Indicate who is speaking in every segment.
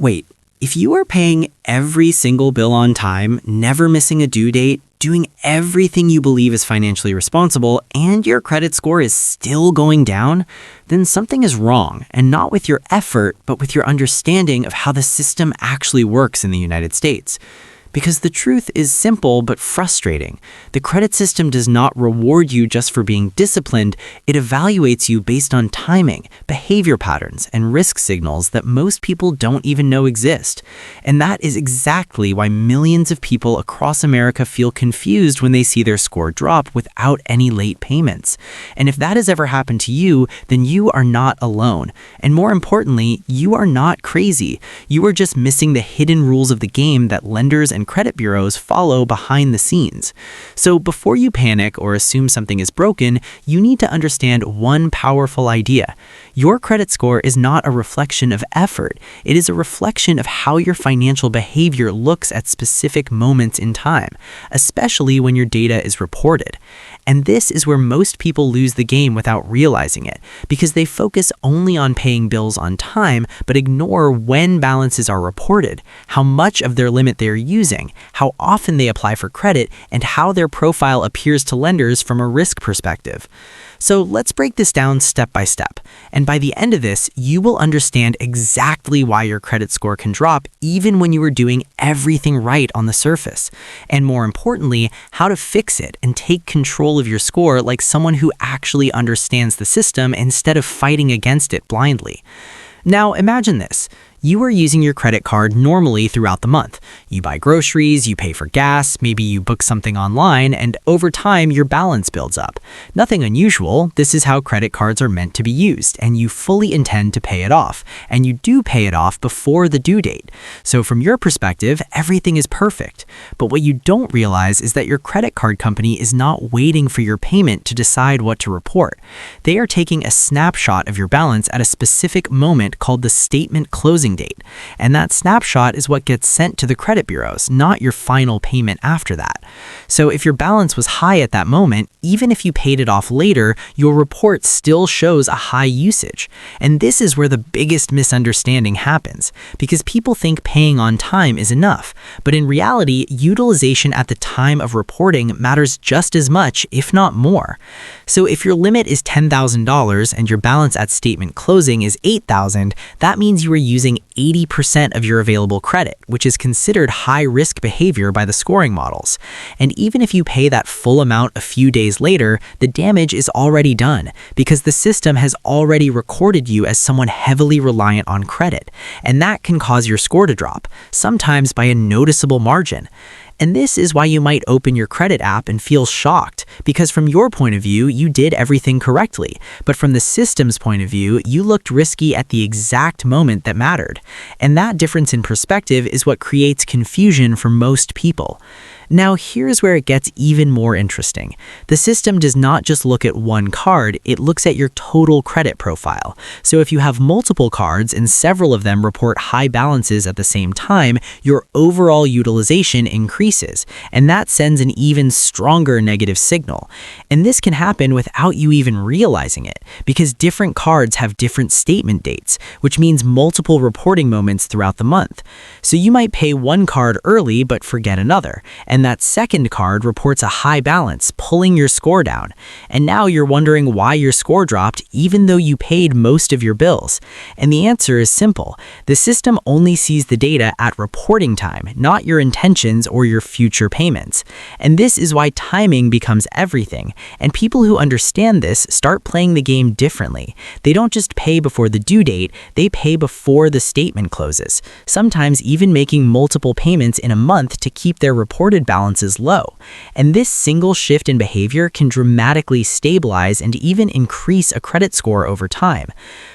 Speaker 1: Wait, if you are paying every single bill on time, never missing a due date, doing everything you believe is financially responsible, and your credit score is still going down, then something is wrong, and not with your effort, but with your understanding of how the system actually works in the United States. Because the truth is simple but frustrating. The credit system does not reward you just for being disciplined, it evaluates you based on timing, behavior patterns, and risk signals that most people don't even know exist. And that is exactly why millions of people across America feel confused when they see their score drop without any late payments. And if that has ever happened to you, then you are not alone. And more importantly, you are not crazy. You are just missing the hidden rules of the game that lenders and credit bureaus follow behind the scenes. So before you panic or assume something is broken, you need to understand one powerful idea. Your credit score is not a reflection of effort. It is a reflection of how your financial behavior looks at specific moments in time, especially when your data is reported. And this is where most people lose the game without realizing it, because they focus only on paying bills on time, but ignore when balances are reported, how much of their limit they are using, how often they apply for credit, and how their profile appears to lenders from a risk perspective. So let's break this down step by step. And by the end of this, you will understand exactly why your credit score can drop even when you are doing everything right on the surface. And more importantly, how to fix it and take control of your score like someone who actually understands the system instead of fighting against it blindly. Now imagine this. You are using your credit card normally throughout the month. You buy groceries, you pay for gas, maybe you book something online, and over time your balance builds up. Nothing unusual, this is how credit cards are meant to be used, and you fully intend to pay it off. And you do pay it off before the due date. So from your perspective, everything is perfect. But what you don't realize is that your credit card company is not waiting for your payment to decide what to report. They are taking a snapshot of your balance at a specific moment called the statement closing date. And that snapshot is what gets sent to the credit bureaus, not your final payment after that. So if your balance was high at that moment, even if you paid it off later, your report still shows a high usage. And this is where the biggest misunderstanding happens, because people think paying on time is enough. But in reality, utilization at the time of reporting matters just as much, if not more. So if your limit is $10,000 and your balance at statement closing is $8,000, that means you are using 80% of your available credit, which is considered high-risk behavior by the scoring models. And even if you pay that full amount a few days later, the damage is already done because the system has already recorded you as someone heavily reliant on credit. And that can cause your score to drop, sometimes by a noticeable margin. And this is why you might open your credit app and feel shocked, because from your point of view, you did everything correctly. But from the system's point of view, you looked risky at the exact moment that mattered. And that difference in perspective is what creates confusion for most people. Now, here's where it gets even more interesting. The system does not just look at one card, it looks at your total credit profile. So if you have multiple cards and several of them report high balances at the same time, your overall utilization increases, and that sends an even stronger negative signal. And this can happen without you even realizing it, because different cards have different statement dates, which means multiple reporting moments throughout the month. So you might pay one card early but forget another, and that second card reports a high balance, pulling your score down. And now you're wondering why your score dropped even though you paid most of your bills. And the answer is simple. The system only sees the data at reporting time, not your intentions or your future payments. And this is why timing becomes everything. And people who understand this start playing the game differently. They don't just pay before the due date, they pay before the statement closes, sometimes even making multiple payments in a month to keep their reported balances low. And this single shift in behavior can dramatically stabilize and even increase a credit score over time.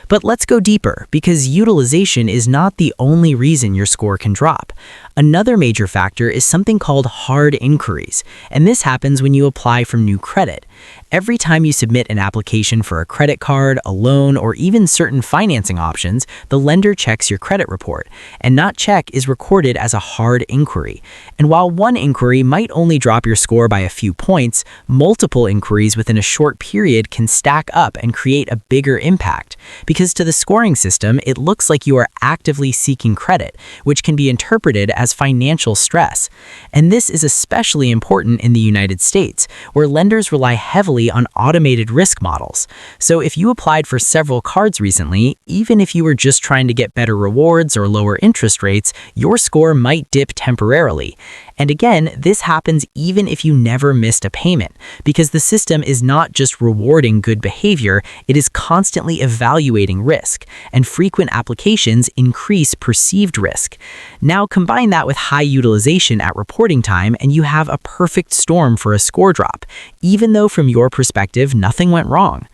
Speaker 1: But let's go deeper, because utilization is not the only reason your score can drop. Another major factor is something called hard inquiries, and this happens when you apply for new credit. Every time you submit an application for a credit card, a loan, or even certain financing options, the lender checks your credit report, and that check is recorded as a hard inquiry. And while one inquiry might only drop your score by a few points, multiple inquiries within a short period can stack up and create a bigger impact. because to the scoring system, it looks like you are actively seeking credit, which can be interpreted as financial stress. And this is especially important in the United States, where lenders rely heavily on automated risk models. So if you applied for several cards recently, even if you were just trying to get better rewards or lower interest rates, your score might dip temporarily. And again, this happens even if you never missed a payment, because the system is not just rewarding good behavior, it is constantly evaluating risk, and frequent applications increase perceived risk. Now combine that with high utilization at reporting time, and you have a perfect storm for a score drop, even though from your perspective, nothing went wrong.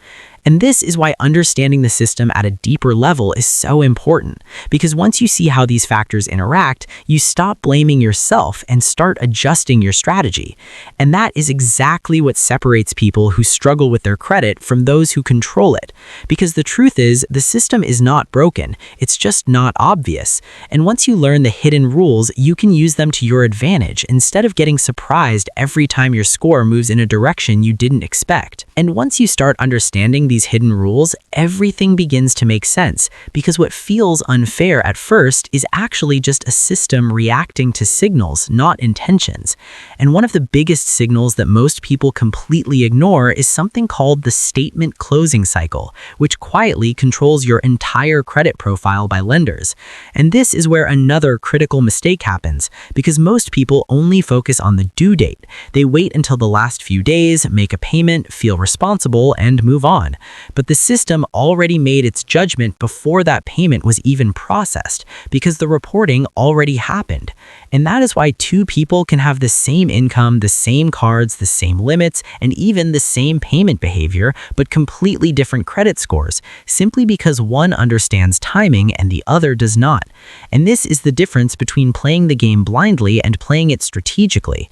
Speaker 1: And this is why understanding the system at a deeper level is so important, because once you see how these factors interact, you stop blaming yourself and start adjusting your strategy. And that is exactly what separates people who struggle with their credit from those who control it. Because the truth is, the system is not broken, it's just not obvious. And once you learn the hidden rules, you can use them to your advantage instead of getting surprised every time your score moves in a direction you didn't expect. And once you start understanding these hidden rules, everything begins to make sense, because what feels unfair at first is actually just a system reacting to signals, not intentions. And one of the biggest signals that most people completely ignore is something called the statement closing cycle, which quietly controls your entire credit profile by lenders. And this is where another critical mistake happens, because most people only focus on the due date. They wait until the last few days, make a payment, feel responsible, and move on. But the system already made its judgment before that payment was even processed, because the reporting already happened. And that is why two people can have the same income, the same cards, the same limits, and even the same payment behavior, but completely different credit scores, simply because one understands timing and the other does not. And this is the difference between playing the game blindly and playing it strategically.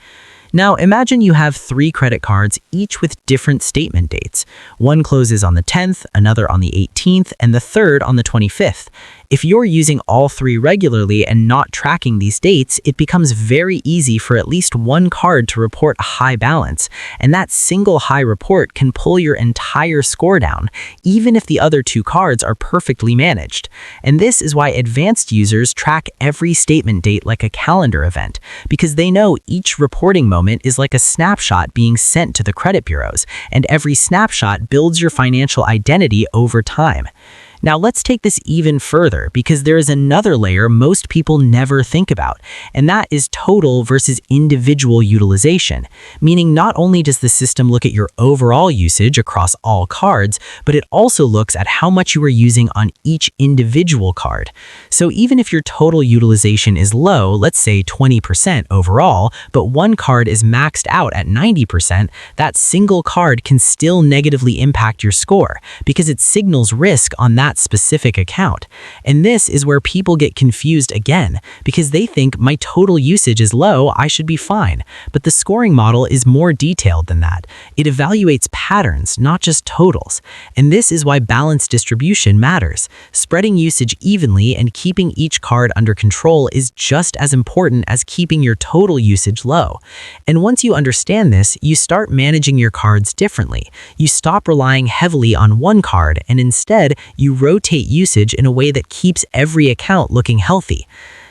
Speaker 1: Now, imagine you have 3 credit cards, each with different statement dates. One closes on the 10th, another on the 18th, and the third on the 25th. If you're using all 3 regularly and not tracking these dates, it becomes very easy for at least one card to report a high balance, and that single high report can pull your entire score down, even if the other 2 cards are perfectly managed. And this is why advanced users track every statement date like a calendar event, because they know each reporting moment is like a snapshot being sent to the credit bureaus, and every snapshot builds your financial identity over time. Now let's take this even further, because there is another layer most people never think about, and that is total versus individual utilization. Meaning not only does the system look at your overall usage across all cards, but it also looks at how much you are using on each individual card. So even if your total utilization is low, let's say 20% overall, but one card is maxed out at 90%, that single card can still negatively impact your score, because it signals risk on that specific account. And this is where people get confused again, because they think my total usage is low, I should be fine. But the scoring model is more detailed than that. It evaluates patterns, not just totals. And this is why balanced distribution matters. Spreading usage evenly and keeping each card under control is just as important as keeping your total usage low. And once you understand this, you start managing your cards differently. You stop relying heavily on one card, and instead, you rotate usage in a way that keeps every account looking healthy.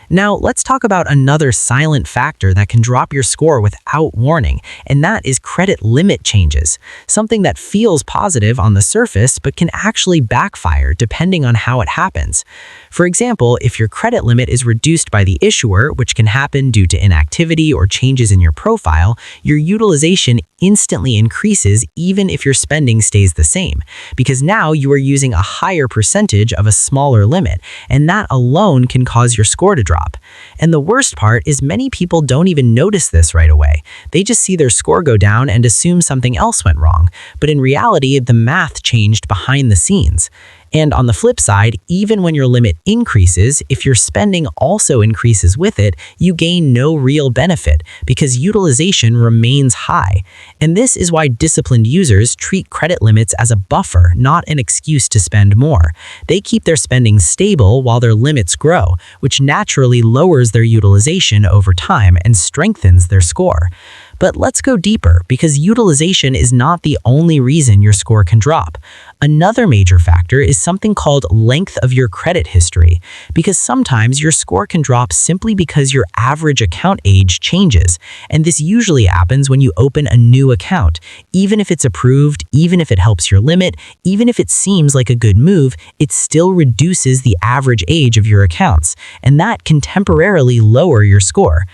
Speaker 1: Now, let's talk about another silent factor that can drop your score without warning, and that is credit limit changes, something that feels positive on the surface but can actually backfire depending on how it happens. For example, if your credit limit is reduced by the issuer, which can happen due to inactivity or changes in your profile, your utilization instantly increases even if your spending stays the same, because now you are using a higher percentage of a smaller limit, and that alone can cause your score to drop. And the worst part is many people don't even notice this right away. They just see their score go down and assume something else went wrong, but in reality, the math changed behind the scenes. And on the flip side, even when your limit increases, if your spending also increases with it, you gain no real benefit because utilization remains high. And this is why disciplined users treat credit limits as a buffer, not an excuse to spend more. They keep their spending stable while their limits grow, which naturally lowers their utilization over time and strengthens their score. But let's go deeper, because utilization is not the only reason your score can drop. Another major factor is something called length of your credit history, because sometimes your score can drop simply because your average account age changes, and this usually happens when you open a new account. Even if it's approved, even if it helps your limit, even if it seems like a good move, it still reduces the average age of your accounts, and that can temporarily lower your score.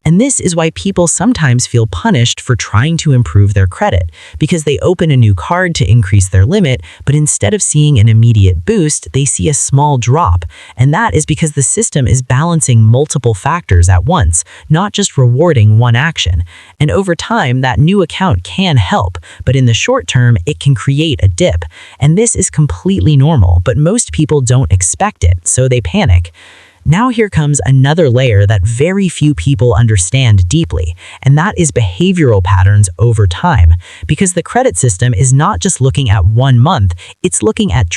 Speaker 1: And this is why people sometimes feel punished for trying to improve their credit, because they open a new card to increase their limit, but instead of seeing an immediate boost, they see a small drop. And that is because the system is balancing multiple factors at once, not just rewarding one action. And over time, that new account can help, but in the short term, it can create a dip. And this is completely normal, but most people don't expect it, so they panic. Now here comes another layer that very few people understand deeply, and that is behavioral patterns over time. Because the credit system is not just looking at 1 month, it's looking at